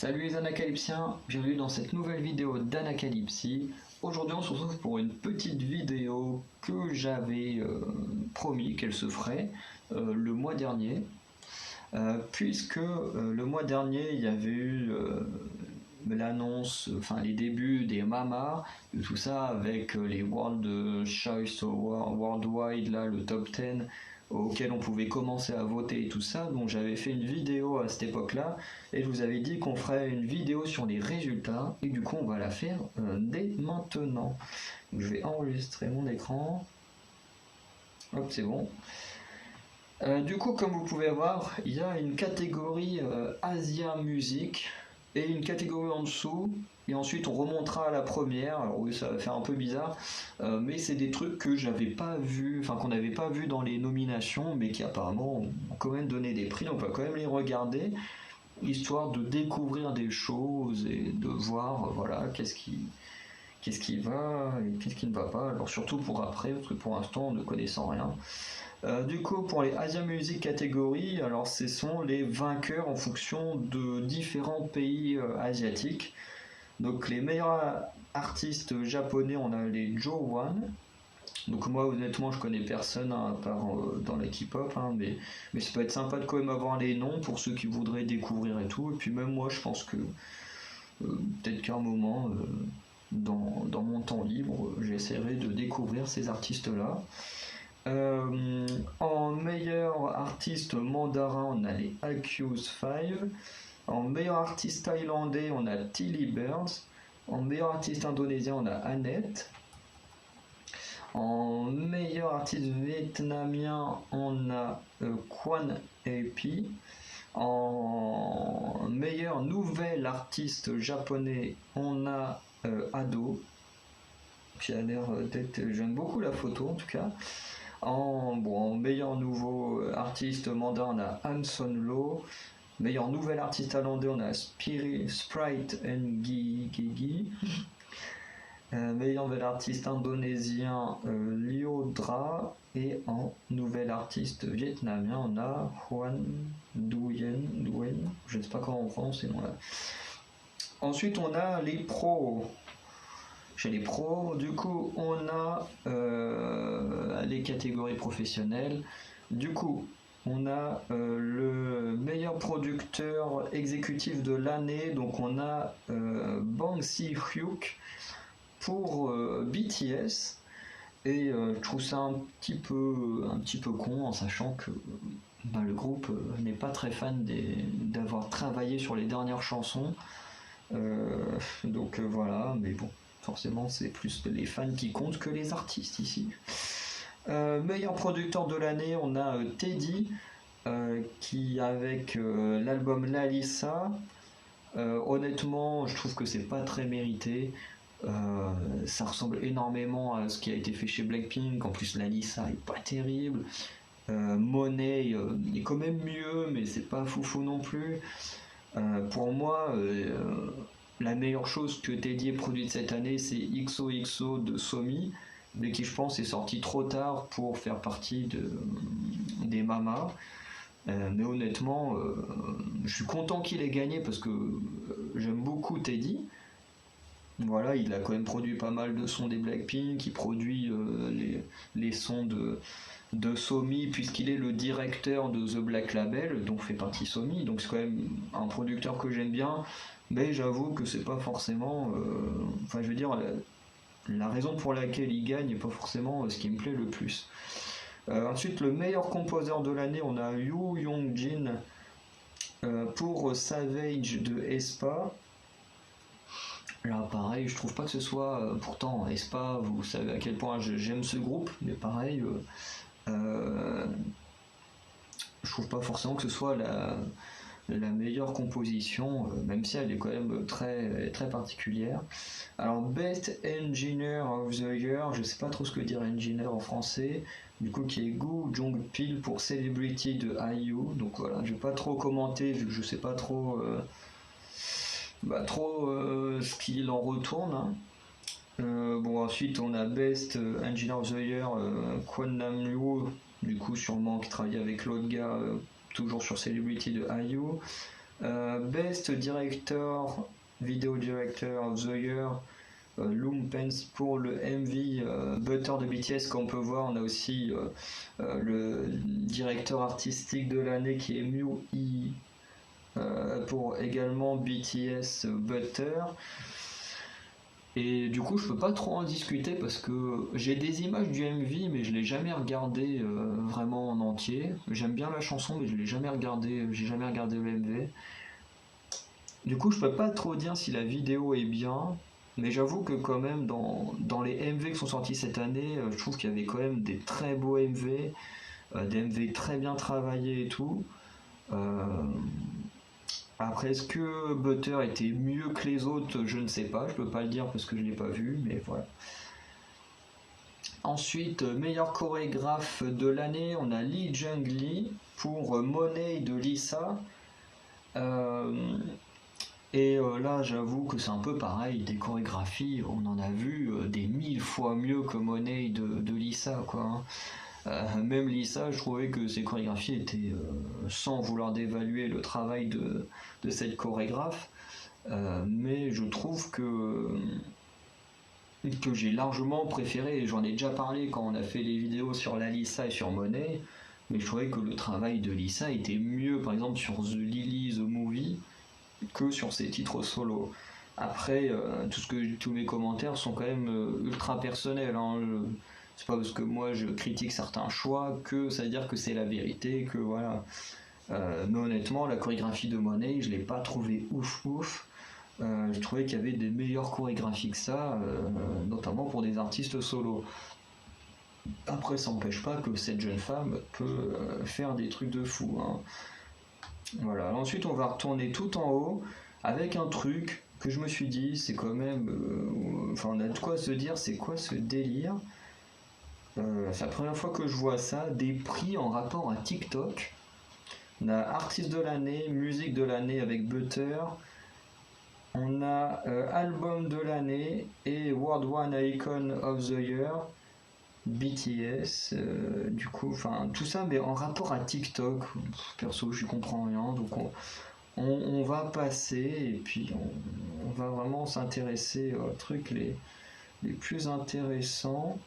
Salut les Anacalypsiens, bienvenue dans cette nouvelle vidéo d'Anacalypsie. Aujourd'hui on se retrouve pour une petite vidéo que j'avais promis qu'elle se ferait le mois dernier. Puisque le mois dernier il y avait eu l'annonce, enfin les débuts des MAMA, de tout ça avec les World Choice Worldwide, là, le top 10 auquel on pouvait commencer à voter et tout ça. Donc j'avais fait une vidéo à cette époque-là et je vous avais dit qu'on ferait une vidéo sur les résultats et du coup on va la faire dès maintenant. Donc, je vais enregistrer mon écran. Hop, c'est bon. Du coup, comme vous pouvez voir, il y a une catégorie Asia Music et une catégorie en dessous, et ensuite on remontera à la première. Alors oui, ça va faire un peu bizarre, mais c'est des trucs que j'avais pas vu, enfin qu'on n'avait pas vu dans les nominations, mais qui apparemment ont quand même donné des prix. Donc on va quand même les regarder, histoire de découvrir des choses et de voir, voilà, qu'est-ce qui va et qu'est-ce qui ne va pas. Alors surtout pour après, parce que pour l'instant, ne connaissant rien. Du coup, pour les Asia Music catégories, alors ce sont les vainqueurs en fonction de différents pays asiatiques. Donc les meilleurs artistes japonais, on a les Joe1. Donc moi honnêtement je connais personne hein, à part dans la K-pop, hein, mais ça peut être sympa de quand même avoir les noms pour ceux qui voudraient découvrir et tout. Et puis même moi je pense que peut-être qu'à un moment dans mon temps libre j'essaierai de découvrir ces artistes-là. En meilleur artiste mandarin, on a les Accused 5. En meilleur artiste thaïlandais, on a Tilly Birds. En meilleur artiste indonésien, on a Annette. En meilleur artiste vietnamien, on a Quan Ep. En meilleur nouvel artiste japonais, on a Ado, qui a l'air d'être. J'aime beaucoup la photo en tout cas. En meilleur nouveau artiste mandarin, on a Hanson Lo. Meilleur nouvel artiste thaïlandais, on a Sprite Ngigi. Meilleur nouvel artiste indonésien, Liodra. Et en nouvel artiste vietnamien, on a Huan Duyen. Je ne sais pas comment on prononce ces noms-là. Ensuite, on a les pros. Chez les pros, du coup, on a les catégories professionnelles. Du coup, on a le meilleur producteur exécutif de l'année. Donc, on a Bang Si-hyuk pour BTS. Et je trouve ça un petit peu con en sachant que le groupe n'est pas très fan d'avoir travaillé sur les dernières chansons. Donc voilà, mais bon. Forcément, c'est plus les fans qui comptent que les artistes ici. Meilleur producteur de l'année, on a Teddy, qui avec l'album Lalissa, honnêtement, je trouve que c'est pas très mérité. Ça ressemble énormément à ce qui a été fait chez Blackpink. En plus, Lalissa est pas terrible. Monet est quand même mieux, mais c'est pas foufou non plus. Pour moi, la meilleure chose que Teddy ait produite cette année, c'est XOXO de Somi, mais qui je pense est sorti trop tard pour faire partie des Mamas. Mais honnêtement, je suis content qu'il ait gagné parce que j'aime beaucoup Teddy. Voilà, il a quand même produit pas mal de sons des Blackpink, il produit les sons de Somi puisqu'il est le directeur de The Black Label dont fait partie Somi, donc c'est quand même un producteur que j'aime bien, mais j'avoue que c'est pas forcément enfin je veux dire la raison pour laquelle il gagne n'est pas forcément ce qui me plaît le plus. Ensuite, le meilleur compositeur de l'année, on a Yoo Young-jin pour Savage de aespa. Là pareil, je trouve pas que ce soit pourtant aespa, vous savez à quel point j'aime ce groupe, mais pareil je trouve pas forcément que ce soit la meilleure composition, même si elle est quand même très, très particulière. Alors Best Engineer of the Year, je sais pas trop ce que dire engineer en français, du coup qui est Gu Jong-pil pour Celebrity de IU, donc voilà, je vais pas trop commenter vu que je sais pas trop ce qu'il en retourne, hein. Ensuite on a Best Engineer of the Year, Kwon Nam-woo, du coup sûrement qui travaille avec l'autre gars, toujours sur Celebrity de IU. Best Director, Video Director of the Year, Loom Pence pour le MV Butter de BTS. Comme on peut voir, on a aussi le directeur artistique de l'année qui est Miu Hee pour également BTS Butter. Et du coup, je peux pas trop en discuter parce que j'ai des images du MV, mais je l'ai jamais regardé vraiment en entier. J'aime bien la chanson, mais je l'ai jamais regardé. J'ai jamais regardé le MV. Du coup, je peux pas trop dire si la vidéo est bien, mais j'avoue que quand même dans les MV qui sont sortis cette année, je trouve qu'il y avait quand même des très beaux MV, des MV très bien travaillés et tout. Après, est-ce que Butter était mieux que les autres? Je ne sais pas, je peux pas le dire parce que je l'ai pas vu, mais voilà. Ensuite, meilleur chorégraphe de l'année, on a Lee Jung-lee pour Money de Lisa. Là, j'avoue que c'est un peu pareil, des chorégraphies, on en a vu des 1000 fois mieux que Money de Lisa, quoi. Même Lisa, je trouvais que ses chorégraphies étaient, sans vouloir dévaluer le travail de cette chorégraphe, mais je trouve que j'ai largement préféré, et j'en ai déjà parlé quand on a fait les vidéos sur la Lisa et sur Monet, mais je trouvais que le travail de Lisa était mieux, par exemple sur The Lily, The Movie, que sur ses titres solo. Après, tous mes commentaires sont quand même ultra personnels, hein. C'est pas parce que moi je critique certains choix que ça veut dire que c'est la vérité, que voilà. Mais honnêtement, la chorégraphie de Monet, je l'ai pas trouvée ouf. Je trouvais qu'il y avait des meilleures chorégraphies que ça, notamment pour des artistes solos. Après, ça n'empêche pas que cette jeune femme peut faire des trucs de fou, hein. Voilà. Ensuite, on va retourner tout en haut avec un truc que je me suis dit, c'est quand même. Enfin, on a de quoi se dire, c'est quoi ce délire? C'est la première fois que je vois ça, des prix en rapport à TikTok. On a artiste de l'année, musique de l'année avec Butter. On a album de l'année et World One Icon of the Year, BTS. Du coup, enfin tout ça, mais en rapport à TikTok. Perso, je comprends rien, donc on va passer et puis on va vraiment s'intéresser aux trucs les plus intéressants.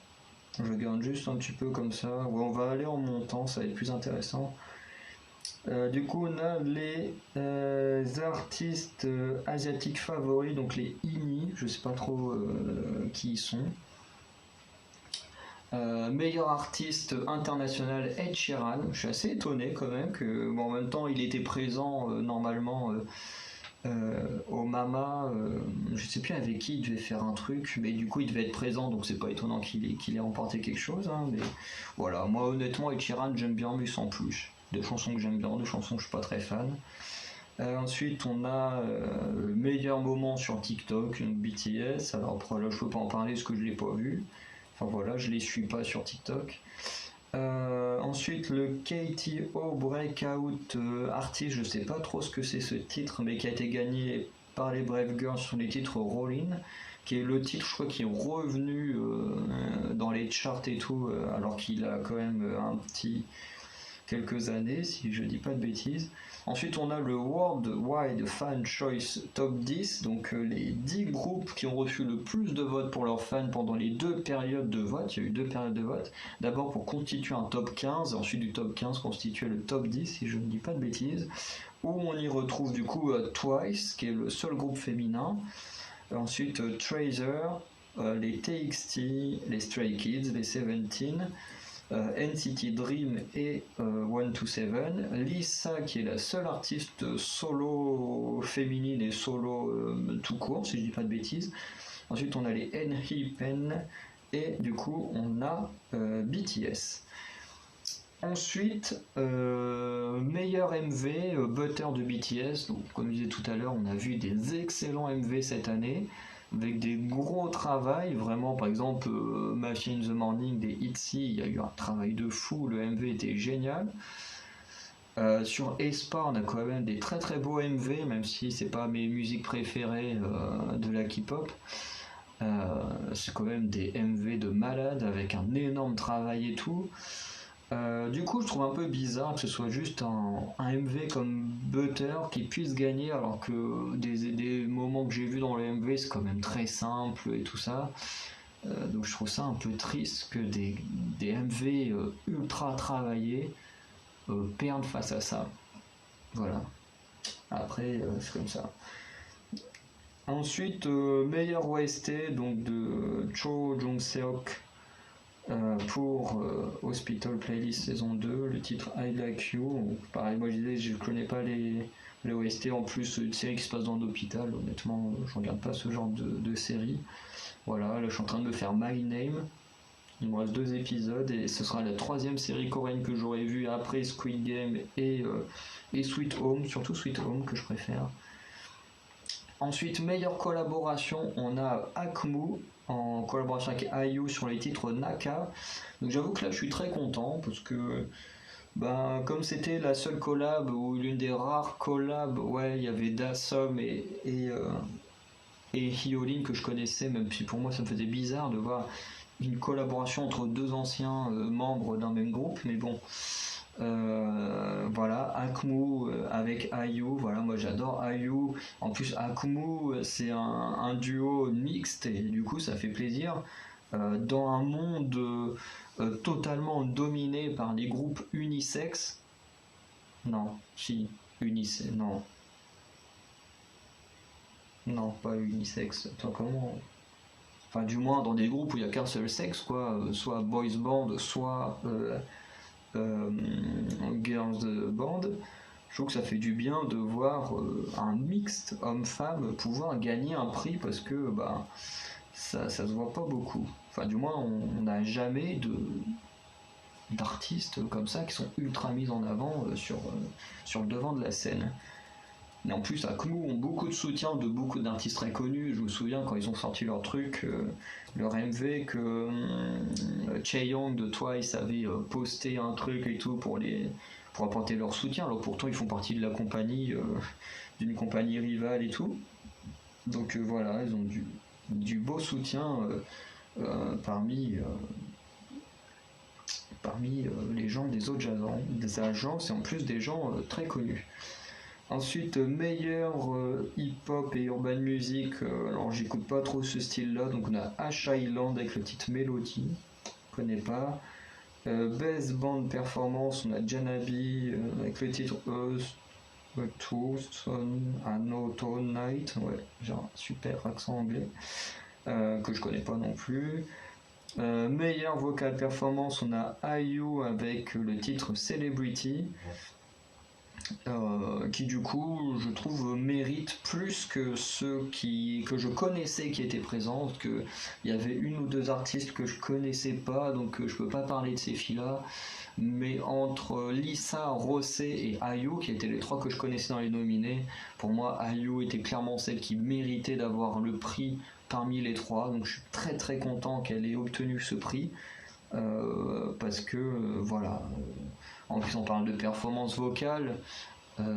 Je regarde juste un petit peu comme ça. Ouais, on va aller en montant, ça va être plus intéressant. Du coup, on a les artistes asiatiques favoris, donc les INI, je sais pas trop qui ils sont. Meilleur artiste international, Ed Sheeran. Je suis assez étonné quand même que, bon, en même temps, il était présent normalement au Mama. Je sais plus avec qui il devait faire un truc, mais du coup, il devait être présent, donc c'est pas étonnant qu'il ait remporté quelque chose, hein, mais voilà, moi honnêtement, Ed Sheeran, j'aime bien, mais sans plus. Des chansons que j'aime bien, des chansons que je suis pas très fan. Ensuite, on a le meilleur moment sur TikTok, donc BTS. Alors là, je peux pas en parler parce que je l'ai pas vu. Enfin voilà, je les suis pas sur TikTok. Ensuite, le KTO Breakout Artist, je sais pas trop ce que c'est ce titre, mais qui a été gagné par les Brave Girls sur les titres Rollin', qui est le titre, je crois, qui est revenu dans les charts et tout, alors qu'il a quand même quelques années, si je dis pas de bêtises. Ensuite, on a le World Wide Fan Choice Top 10, donc les 10 groupes qui ont reçu le plus de votes pour leurs fans pendant les 2 périodes de vote. Il y a eu 2 périodes de vote. D'abord pour constituer un top 15, et ensuite du top 15 constituer le top 10, si je ne dis pas de bêtises, où on y retrouve du coup Twice, qui est le seul groupe féminin. Ensuite Tracer, les TXT, les Stray Kids, les Seventeen, NCT Dream et 127, Lisa qui est la seule artiste solo féminine et solo tout court si je dis pas de bêtises. Ensuite on a les NHIPEN et du coup on a BTS. Ensuite meilleur MV Butter de BTS, donc comme je disais tout à l'heure, on a vu des excellents MV cette année avec des gros travails, vraiment par exemple Machine in the Morning des ITZY, il y a eu un travail de fou, le MV était génial. Sur aespa on a quand même des très très beaux MV, même si c'est pas mes musiques préférées de la K-pop. C'est quand même des MV de malade avec un énorme travail et tout. Du coup, je trouve un peu bizarre que ce soit juste un MV comme Butter qui puisse gagner, alors que des moments que j'ai vus dans le MV, c'est quand même très simple et tout ça. Donc je trouve ça un peu triste que des MV ultra travaillés perdent face à ça. Voilà. Après, c'est comme ça. Ensuite, meilleur OST donc de Cho Jung-seok pour Hospital Playlist saison 2, le titre I Like You. Pareil, moi je disais, je connais pas les OST, en plus une série qui se passe dans l'hôpital, honnêtement, je regarde pas ce genre de série. Voilà, là je suis en train de me faire My Name. Il me reste 2 épisodes et ce sera la 3e série coréenne que j'aurai vue après Squid Game et Sweet Home, surtout Sweet Home que je préfère. Ensuite, meilleure collaboration, on a Akmu en collaboration avec IU sur les titres Naka. Donc j'avoue que là je suis très content parce que comme c'était la seule collab ou l'une des rares collabs, ouais, il y avait Dasom et Hyolyn que je connaissais, même si pour moi ça me faisait bizarre de voir une collaboration entre 2 anciens membres d'un même groupe, mais bon. Voilà, Akmu avec IU, voilà, moi j'adore IU. En plus, Akmu c'est un duo mixte et du coup ça fait plaisir. Dans un monde totalement dominé par les groupes unisexes, non, si, unisexe, non, non, pas unisexe, attends, comment. Enfin, du moins dans des groupes où il n'y a qu'un seul sexe, quoi, soit boys band, soit euh, girls band, je trouve que ça fait du bien de voir un mixte homme-femme pouvoir gagner un prix parce que ça se voit pas beaucoup. Enfin, du moins, on n'a jamais d'artistes comme ça qui sont ultra mis en avant sur le devant de la scène. Et en plus, Akmu ont beaucoup de soutien de beaucoup d'artistes très connus. Je me souviens quand ils ont sorti leur truc, leur MV, que Chaeyoung de Twice avait posté un truc et tout pour apporter leur soutien. Alors pourtant, ils font partie de la compagnie, d'une compagnie rivale et tout. Donc voilà, ils ont du beau soutien parmi les gens des autres agences et en plus des gens très connus. Ensuite, meilleur hip-hop et urban music, alors j'écoute pas trop ce style-là, donc on a Ash Island avec le titre Melody, je connais pas. Best Band Performance, on a Janabi avec le titre Son Anoto Night, ouais, j'ai un super accent anglais, que je connais pas non plus. Meilleure vocal performance, on a IU avec le titre Celebrity. Qui du coup je trouve mérite plus que ceux que je connaissais qui étaient présents, parce que il y avait une ou deux artistes que je connaissais pas, donc je peux pas parler de ces filles-là, mais entre Lisa, Rosé et Ayu, qui étaient les 3 que je connaissais dans les nominés, pour moi Ayu était clairement celle qui méritait d'avoir le prix parmi les 3, donc je suis très très content qu'elle ait obtenu ce prix, parce que voilà. En plus, on parle de performance vocale.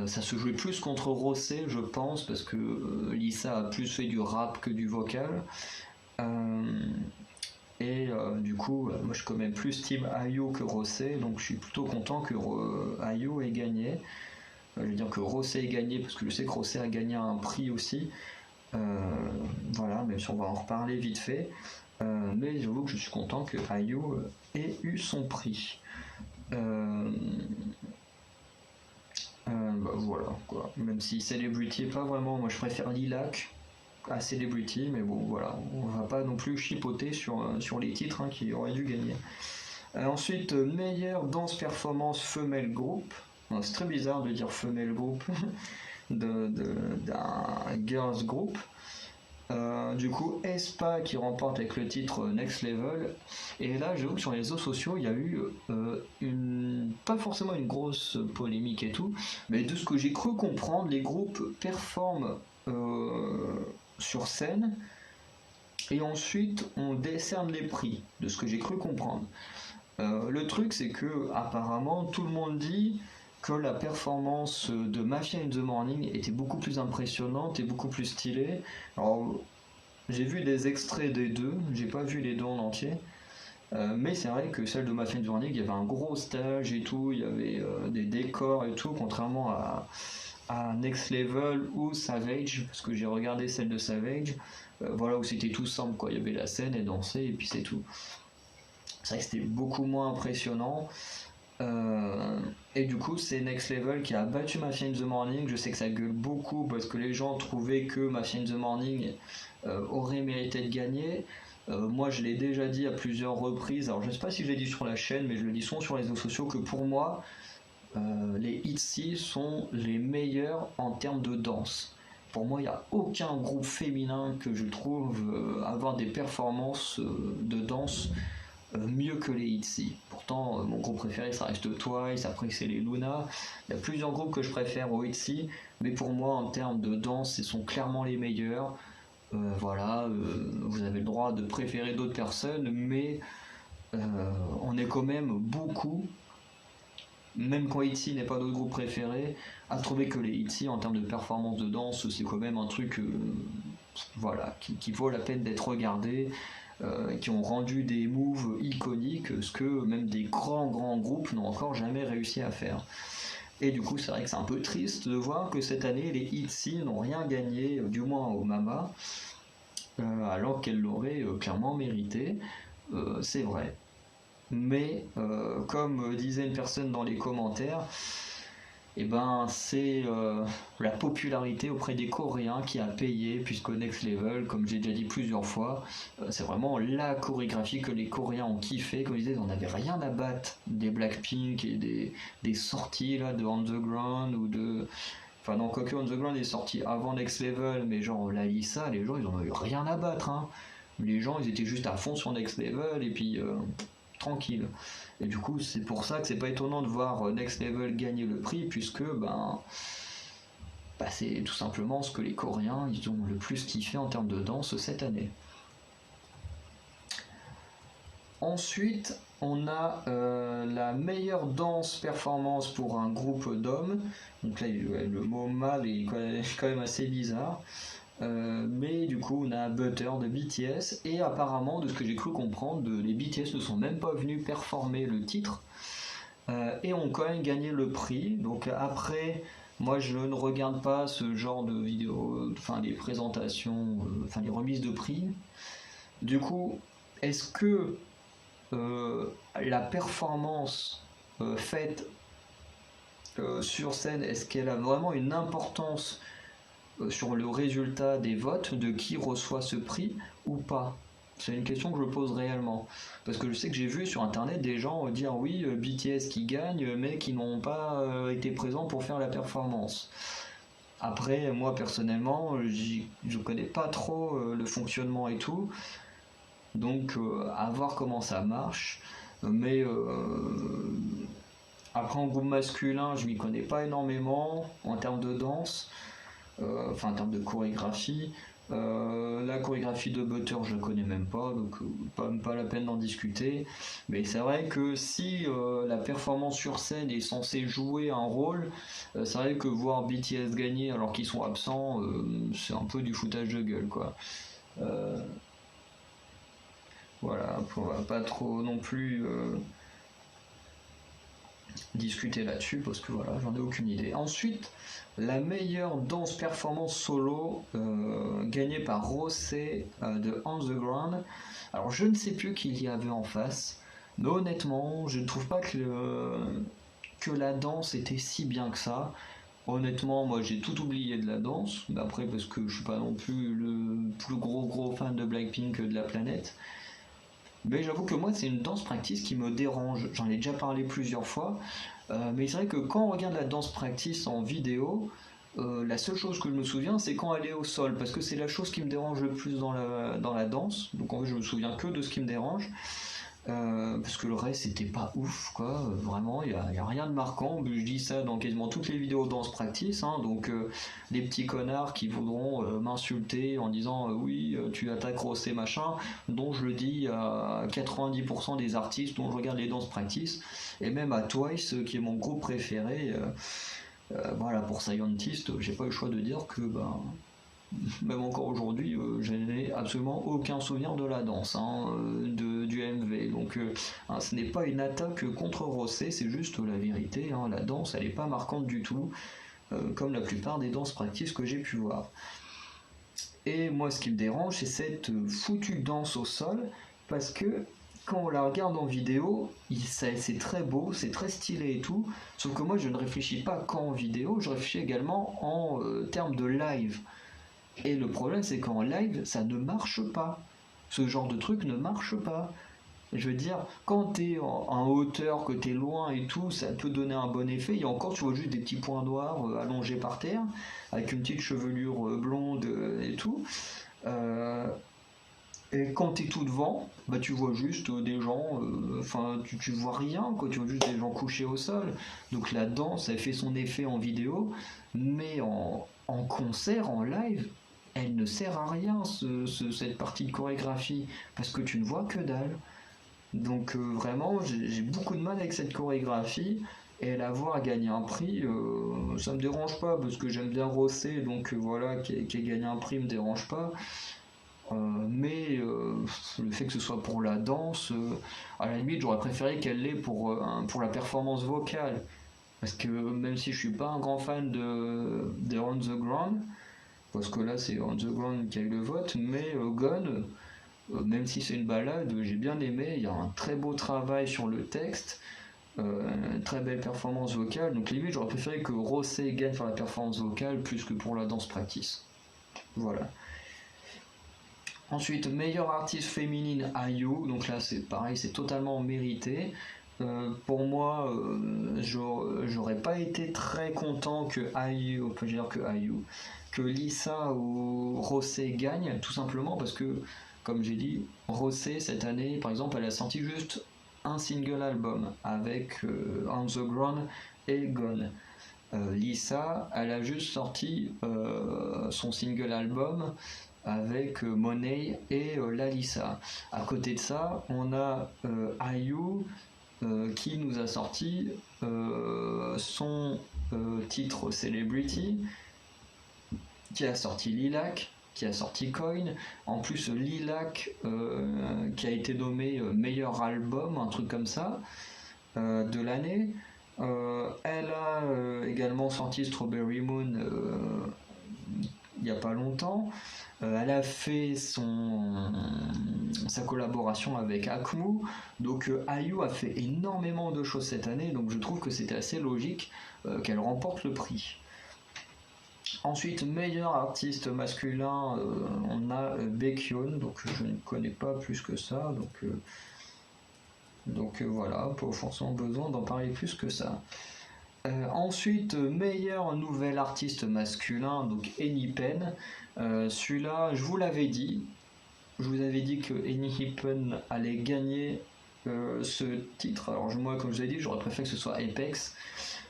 Ça se jouait plus contre Rosé, je pense, parce que Lisa a plus fait du rap que du vocal. Du coup, moi je connais plus Team Ayu que Rosé, donc je suis plutôt content que Ayu ait gagné. Je veux dire que Rosé ait gagné, parce que je sais que Rosé a gagné un prix aussi. Voilà, même si on va en reparler vite fait. Mais j'avoue que je suis content que Ayu ait eu son prix. Voilà quoi. Même si Celebrity est pas vraiment, moi je préfère Lilac à Celebrity, mais bon voilà, on va pas non plus chipoter sur les titres qui auraient dû gagner. Ensuite, meilleure danse performance femelle groupe. C'est très bizarre de dire femelle groupe d'un girls group. Du coup, Aespa qui remporte avec le titre Next Level. Et là, j'avoue que sur les réseaux sociaux, il y a eu pas forcément une grosse polémique et tout, mais de ce que j'ai cru comprendre, les groupes performent sur scène et ensuite on décerne les prix, de ce que j'ai cru comprendre. Le truc, c'est que apparemment, tout le monde dit que la performance de Mafia in the Morning était beaucoup plus impressionnante et beaucoup plus stylée. Alors, j'ai vu des extraits des deux, j'ai pas vu les deux en entier, Mais c'est vrai que celle de Mafia in the Morning, il y avait un gros stage et tout, il y avait des décors et tout, contrairement à Next Level ou Savage, parce que j'ai regardé celle de Savage, voilà, où c'était tout simple, quoi. Il y avait la scène et danser et puis c'est tout. C'est vrai que c'était beaucoup moins impressionnant. Et du coup, c'est Next Level qui a battu Mafia in the Morning. Je sais que ça gueule beaucoup parce que les gens trouvaient que Mafia in the Morning aurait mérité de gagner. Moi, je l'ai déjà dit à plusieurs reprises. Alors, je ne sais pas si je l'ai dit sur la chaîne, mais je le dis souvent sur les réseaux sociaux que pour moi, les ITZY sont les meilleurs en termes de danse. Pour moi, il n'y a aucun groupe féminin que je trouve avoir des performances de danse mieux que les ITZY. Pourtant, mon groupe préféré, ça reste Twice, après c'est les Luna. Il y a plusieurs groupes que je préfère aux ITZY, mais pour moi, en termes de danse, ils sont clairement les meilleurs. Voilà, vous avez le droit de préférer d'autres personnes, mais on est quand même beaucoup, même quand ITZY n'est pas notre groupe préféré, à trouver que les ITZY en termes de performance de danse, c'est quand même un truc voilà, qui vaut la peine d'être regardé, qui ont rendu des moves iconiques, ce que même des grands groupes n'ont encore jamais réussi à faire. Et du coup, c'est vrai que c'est un peu triste de voir que cette année, les ITZY n'ont rien gagné, du moins au Mama, alors qu'elles l'auraient clairement mérité. C'est vrai. Mais comme disait une personne dans les commentaires, et ben c'est la popularité auprès des Coréens qui a payé, puisque Next Level, comme j'ai déjà dit plusieurs fois, c'est vraiment la chorégraphie que les Coréens ont kiffé. Comme je disais, on n'avait rien à battre des Blackpink et des sorties là de On The Ground ou de... Enfin non, quoique On The Ground est sorti avant Next Level, mais genre la Lisa, les gens ils en ont eu rien à battre, hein. Les gens ils étaient juste à fond sur Next Level et puis tranquille. Et du coup, c'est pour ça que c'est pas étonnant de voir Next Level gagner le prix, puisque c'est tout simplement ce que les Coréens ils ont le plus kiffé en termes de danse cette année. Ensuite, on a la meilleure danse performance pour un groupe d'hommes. Donc là, le mot mâle est quand même assez bizarre. Mais du coup, on a Butter de BTS, et apparemment, de ce que j'ai cru comprendre, les BTS ne sont même pas venus performer le titre, et ont quand même gagné le prix. Donc après, moi je ne regarde pas ce genre de vidéos, enfin les présentations, enfin les remises de prix. Du coup, est-ce que la performance faite sur scène, est-ce qu'elle a vraiment une importance sur le résultat des votes de qui reçoit ce prix ou pas? C'est une question que je pose réellement. Parce que je sais que j'ai vu sur internet des gens dire oui, BTS qui gagne, mais qui n'ont pas été présents pour faire la performance. Après, moi personnellement, je connais pas trop le fonctionnement et tout. Donc, à voir comment ça marche. Mais après, en groupe masculin, je m'y connais pas énormément en termes de danse. Enfin en termes de chorégraphie. La chorégraphie de Butter, je la connais même pas, donc pas la peine d'en discuter. Mais c'est vrai que si la performance sur scène est censée jouer un rôle, c'est vrai que voir BTS gagner alors qu'ils sont absents, c'est un peu du foutage de gueule, quoi. Voilà, on va pas trop non plus discuter là-dessus parce que voilà, j'en ai aucune idée. Ensuite, la meilleure danse performance solo gagnée par Rosé de On The Ground. Alors je ne sais plus qui il y avait en face, mais honnêtement, je ne trouve pas que la danse était si bien que ça. Honnêtement, moi j'ai tout oublié de la danse, mais après parce que je suis pas non plus le plus gros fan de Blackpink de la planète. Mais j'avoue que moi, c'est une danse practice qui me dérange. J'en ai déjà parlé plusieurs fois. Mais c'est vrai que quand on regarde la danse practice en vidéo, la seule chose que je me souviens, c'est quand elle est au sol. Parce que c'est la chose qui me dérange le plus dans la danse. Donc en fait, je me souviens que de ce qui me dérange. Parce que le reste, c'était pas ouf, quoi. Vraiment, il y a rien de marquant. Je dis ça dans quasiment toutes les vidéos danse practice, hein. Donc, les petits connards qui voudront m'insulter en disant oui, tu attaques Rosé machin, dont je le dis à 90% des artistes dont je regarde les danses practice, et même à Twice, qui est mon groupe préféré. Voilà, pour Scientist, j'ai pas eu le choix de dire que même encore aujourd'hui, je n'ai absolument aucun souvenir de la danse, hein, du MV. Donc hein, ce n'est pas une attaque contre Rosset, c'est juste la vérité. Hein, la danse, elle n'est pas marquante du tout, comme la plupart des danses practice que j'ai pu voir. Et moi, ce qui me dérange, c'est cette foutue danse au sol, parce que quand on la regarde en vidéo, c'est très beau, c'est très stylé et tout, sauf que moi, je ne réfléchis pas qu'en vidéo, je réfléchis également en termes de live. Et le problème, c'est qu'en live, ça ne marche pas. Ce genre de truc ne marche pas. Je veux dire, quand t'es en hauteur, que t'es loin et tout, ça peut donner un bon effet. Et encore, tu vois juste des petits points noirs allongés par terre, avec une petite chevelure blonde et tout. Euh, et quand t'es tout devant, bah tu vois juste des gens, enfin tu vois rien, quoi, tu vois juste des gens couchés au sol. Donc la danse, elle fait son effet en vidéo, mais en concert, en live, elle ne sert à rien, cette partie de chorégraphie, parce que tu ne vois que dalle. Donc vraiment, j'ai beaucoup de mal avec cette chorégraphie et la voir gagner un prix, ça me dérange pas parce que j'aime bien Rosset, donc voilà, qui ait gagné un prix me dérange pas. Mais le fait que ce soit pour la danse, à la limite, j'aurais préféré qu'elle l'ait pour la performance vocale. Parce que même si je suis pas un grand fan de On the Ground, parce que là c'est On the Ground qui a eu le vote, mais Gone, même si c'est une balade, j'ai bien aimé. Il y a un très beau travail sur le texte, une très belle performance vocale. Donc limite, j'aurais préféré que Rosset gagne pour la performance vocale plus que pour la danse practice. Voilà. Ensuite, meilleure artiste féminine IU. Donc là, c'est pareil, c'est totalement mérité. Pour moi, j'aurais pas été très content que IU, on peut dire que IU, que Lisa ou Rosset gagnent, tout simplement parce que, comme j'ai dit, Rosset cette année, par exemple, elle a sorti juste un single album avec On the Ground et Gone. Lisa, elle a juste sorti son single album avec Money et Lalissa. À côté de ça, on a IU qui nous a sorti son titre Celebrity, qui a sorti Lilac, qui a sorti Coin. En plus, Lilac qui a été nommé meilleur album, un truc comme ça, de l'année. Elle a également sorti Strawberry Moon il n'y a pas longtemps. Elle a fait sa collaboration avec Akmu. Donc IU a fait énormément de choses cette année, donc je trouve que c'était assez logique qu'elle remporte le prix. Ensuite, meilleur artiste masculin, on a Baekhyun, donc je ne connais pas plus que ça, donc voilà, pas forcément besoin d'en parler plus que ça. Ensuite, meilleur nouvel artiste masculin, donc Enipen. Celui-là, je vous avais dit que Enipen allait gagner ce titre. Alors moi, comme je vous ai dit, j'aurais préféré que ce soit Apex,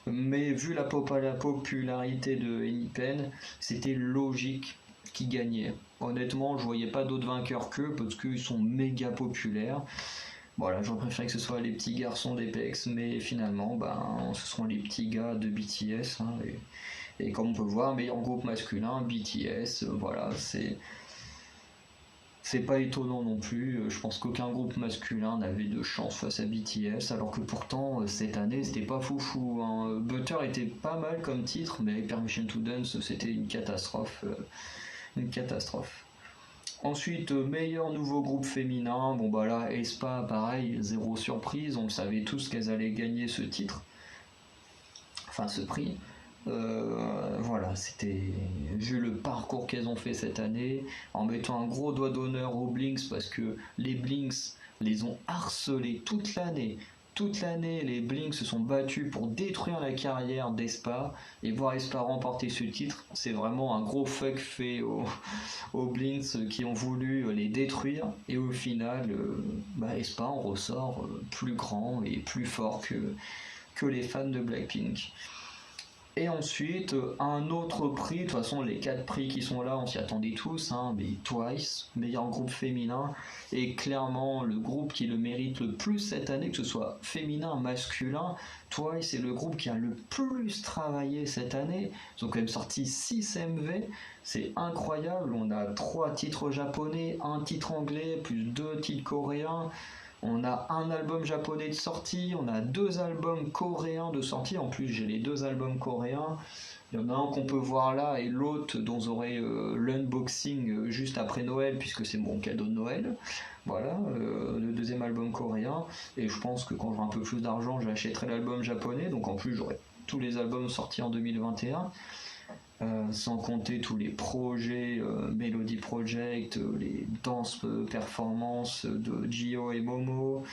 mais vu la popularité de Enipen, c'était logique qu'il gagnait. Honnêtement, je voyais pas d'autres vainqueurs qu'eux parce qu'ils sont méga populaires. Voilà, j'aurais préféré que ce soit les petits garçons d'Apex, mais finalement, ce seront les petits gars de BTS. Hein, et comme on peut voir, meilleur groupe masculin, BTS, voilà, c'est pas étonnant non plus. Je pense qu'aucun groupe masculin n'avait de chance face à BTS, alors que pourtant, cette année, c'était pas foufou. Hein. Butter était pas mal comme titre, mais Permission to Dance, c'était une catastrophe. Une catastrophe. Ensuite, meilleur nouveau groupe féminin, bon bah là, aespa, pareil, zéro surprise, on le savait tous qu'elles allaient gagner ce titre, enfin ce prix. Voilà, c'était vu le parcours qu'elles ont fait cette année, en mettant un gros doigt d'honneur aux Blinks, parce que les Blinks les ont harcelés toute l'année. Toute l'année, les Blinks se sont battus pour détruire la carrière d'Aespa, et voir Aespa remporter ce titre, c'est vraiment un gros fuck fait aux Blinks qui ont voulu les détruire, et au final, Aespa en ressort plus grand et plus fort que les fans de Blackpink. Et ensuite, un autre prix, de toute façon les 4 prix qui sont là, on s'y attendait tous, hein, mais Twice, meilleur groupe féminin, et clairement le groupe qui le mérite le plus cette année, que ce soit féminin, masculin, Twice est le groupe qui a le plus travaillé cette année, ils ont quand même sorti 6 MV, c'est incroyable, on a 3 titres japonais, un titre anglais, plus 2 titres coréens, on a un album japonais de sortie, on a 2 albums coréens de sortie. En plus, j'ai les 2 albums coréens. Il y en a un qu'on peut voir là et l'autre dont vous aurez l'unboxing juste après Noël, puisque c'est mon cadeau de Noël. Voilà, le deuxième album coréen. Et je pense que quand j'aurai un peu plus d'argent, j'achèterai l'album japonais. Donc en plus, j'aurai tous les albums sortis en 2021. Sans compter tous les projets Melody Project, les danses performances de Gio et Momo.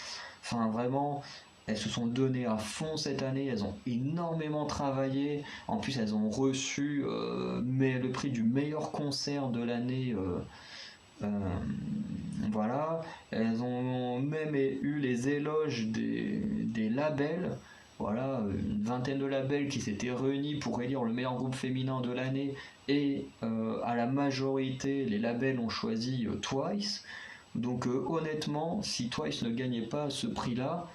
Enfin, vraiment, elles se sont données à fond cette année, elles ont énormément travaillé. En plus, elles ont reçu le prix du meilleur concert de l'année. Voilà, elles ont même eu les éloges des labels. Voilà, une vingtaine de labels qui s'étaient réunis pour élire le meilleur groupe féminin de l'année et à la majorité, les labels ont choisi Twice. Donc honnêtement, si Twice ne gagnait pas ce prix-là,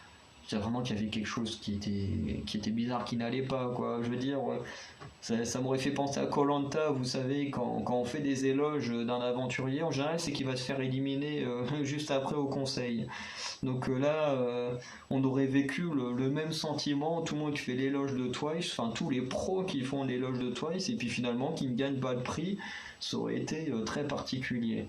c'est vraiment qu'il y avait quelque chose qui était bizarre, qui n'allait pas, quoi. Je veux dire, ça m'aurait fait penser à koh, vous savez, quand on fait des éloges d'un aventurier, en général, c'est qu'il va se faire éliminer juste après au conseil. Donc là, on aurait vécu le même sentiment, tout le monde qui fait l'éloge de Twice, enfin tous les pros qui font l'éloge de Twice, et puis finalement qui ne gagnent pas le prix, ça aurait été très particulier.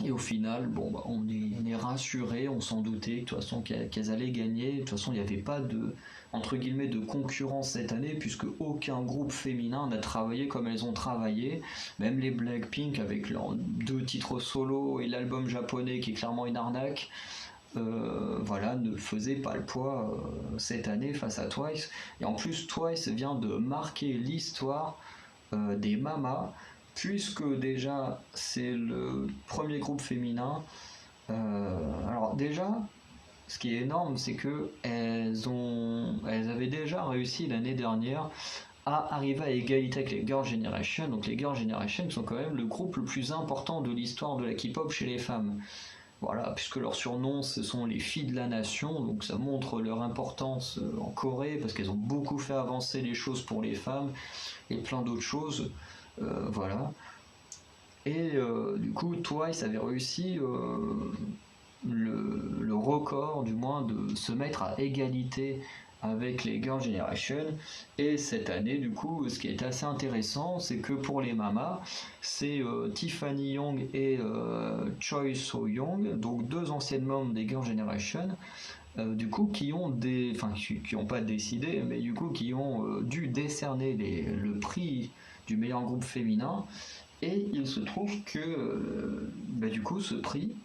Et au final, bon, bah, on est rassuré, on s'en doutait de toute façon qu'elles allaient gagner. De toute façon, il n'y avait pas de, entre guillemets, de concurrence cette année, puisque aucun groupe féminin n'a travaillé comme elles ont travaillé. Même les Blackpink, avec leurs 2 titres solo et l'album japonais qui est clairement une arnaque, voilà, ne faisait pas le poids cette année face à Twice. Et en plus, Twice vient de marquer l'histoire des mamas, puisque déjà c'est le premier groupe féminin. Alors déjà, ce qui est énorme, c'est que elles avaient déjà réussi l'année dernière à arriver à égalité avec les Girls' Generation. Donc les Girls' Generation sont quand même le groupe le plus important de l'histoire de la K-pop chez les femmes. Voilà, puisque leur surnom, ce sont les filles de la nation, donc ça montre leur importance en Corée, parce qu'elles ont beaucoup fait avancer les choses pour les femmes, et plein d'autres choses. Voilà. Et du coup, Twice avait réussi le record, du moins, de se mettre à égalité avec les Girls' Generation. Et cette année, du coup, ce qui est assez intéressant, c'est que pour les mamas, c'est Tiffany Young et Choi So-young, donc 2 anciennes membres des Girls' Generation, du coup, qui ont qui n'ont pas décidé, mais du coup, qui ont dû décerner le prix du meilleur groupe féminin. Et il se trouve que, du coup, ce prix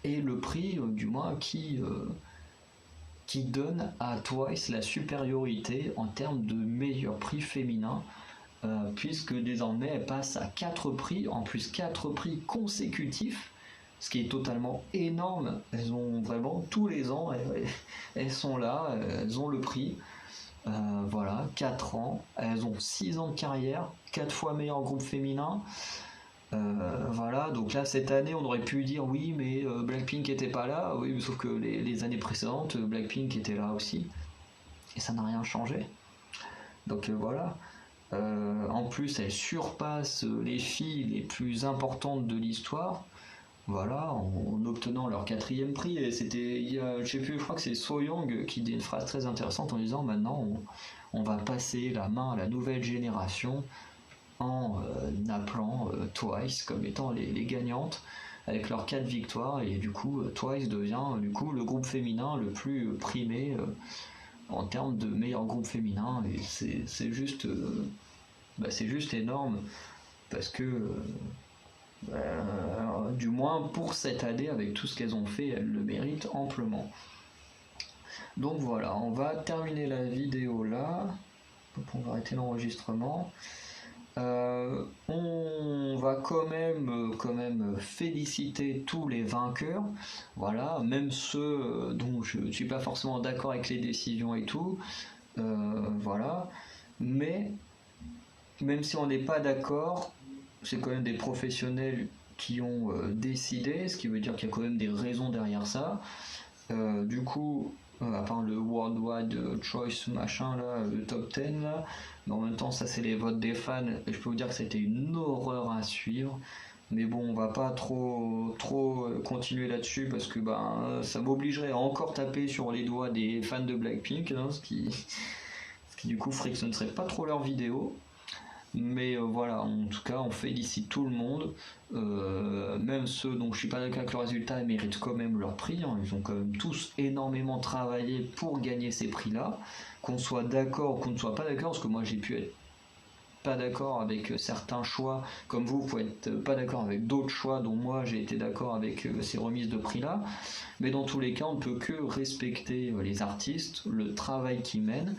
est le prix, du moins, qui donne à Twice la supériorité en termes de meilleur prix féminin, puisque désormais elle passe à 4 prix, en plus 4 prix consécutifs, ce qui est totalement énorme. Elles ont vraiment tous les ans, elles sont là, elles ont le prix. Voilà, 4 ans, elles ont 6 ans de carrière, 4 fois meilleur groupe féminin. Voilà, donc là cette année on aurait pu dire oui, mais Blackpink était pas là. Oui, mais sauf que les années précédentes, Blackpink était là aussi, et ça n'a rien changé. Donc voilà. En plus, elles surpassent les filles les plus importantes de l'histoire. Voilà, en obtenant leur 4e prix. Et c'était, je sais plus, je crois que c'est So-young qui dit une phrase très intéressante en disant maintenant on va passer la main à la nouvelle génération en appelant Twice comme étant les gagnantes avec leurs 4 victoires, et du coup Twice devient du coup le groupe féminin le plus primé en termes de meilleur groupe féminin, et c'est juste c'est juste énorme, parce que du moins pour cette année, avec tout ce qu'elles ont fait, elles le méritent amplement. Donc voilà, on va terminer la vidéo là. Donc on va arrêter l'enregistrement. On va quand même féliciter tous les vainqueurs, voilà, même ceux dont je ne suis pas forcément d'accord avec les décisions et tout, voilà, mais même si on n'est pas d'accord, c'est quand même des professionnels qui ont décidé, ce qui veut dire qu'il y a quand même des raisons derrière ça. Du coup, à part le Worldwide Choice machin là, le top 10 là, mais en même temps ça c'est les votes des fans et je peux vous dire que c'était une horreur à suivre. Mais bon, on va pas trop continuer là-dessus parce que ça m'obligerait à encore taper sur les doigts des fans de Blackpink, hein, ce qui du coup ferait que ce ne serait pas trop leur vidéo. Mais voilà, en tout cas, on félicite tout le monde. Même ceux dont je suis pas d'accord avec le résultat, ils méritent quand même leur prix, hein. Ils ont quand même tous énormément travaillé pour gagner ces prix-là. Qu'on soit d'accord ou qu'on ne soit pas d'accord, parce que moi j'ai pu être pas d'accord avec certains choix, comme vous pouvez être pas d'accord avec d'autres choix dont moi j'ai été d'accord avec ces remises de prix-là. Mais dans tous les cas, on ne peut que respecter les artistes, le travail qu'ils mènent.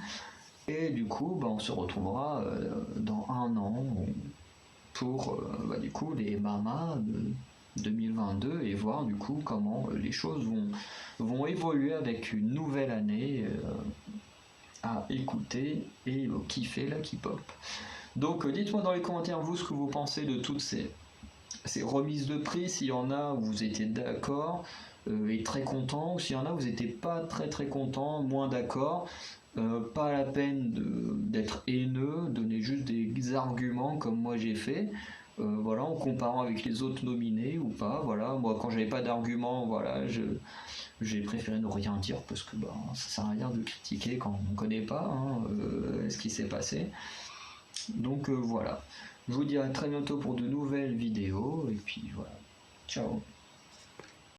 Et du coup, on se retrouvera dans un an pour du coup les Mamas de 2022 et voir du coup comment les choses vont évoluer avec une nouvelle année à écouter et kiffer la K-pop. Donc dites-moi dans les commentaires vous ce que vous pensez de toutes ces remises de prix, s'il y en a où vous étiez d'accord et très content, ou s'il y en a où vous n'étiez pas très content, moins d'accord. Pas la peine d'être haineux, donner juste des arguments comme moi j'ai fait, voilà, en comparant avec les autres nominés ou pas. Voilà, moi quand j'avais pas d'arguments, voilà, j'ai préféré ne rien dire parce que ça sert à rien de critiquer quand on connaît pas ce qui s'est passé. Donc voilà, je vous dis à très bientôt pour de nouvelles vidéos et puis voilà, ciao.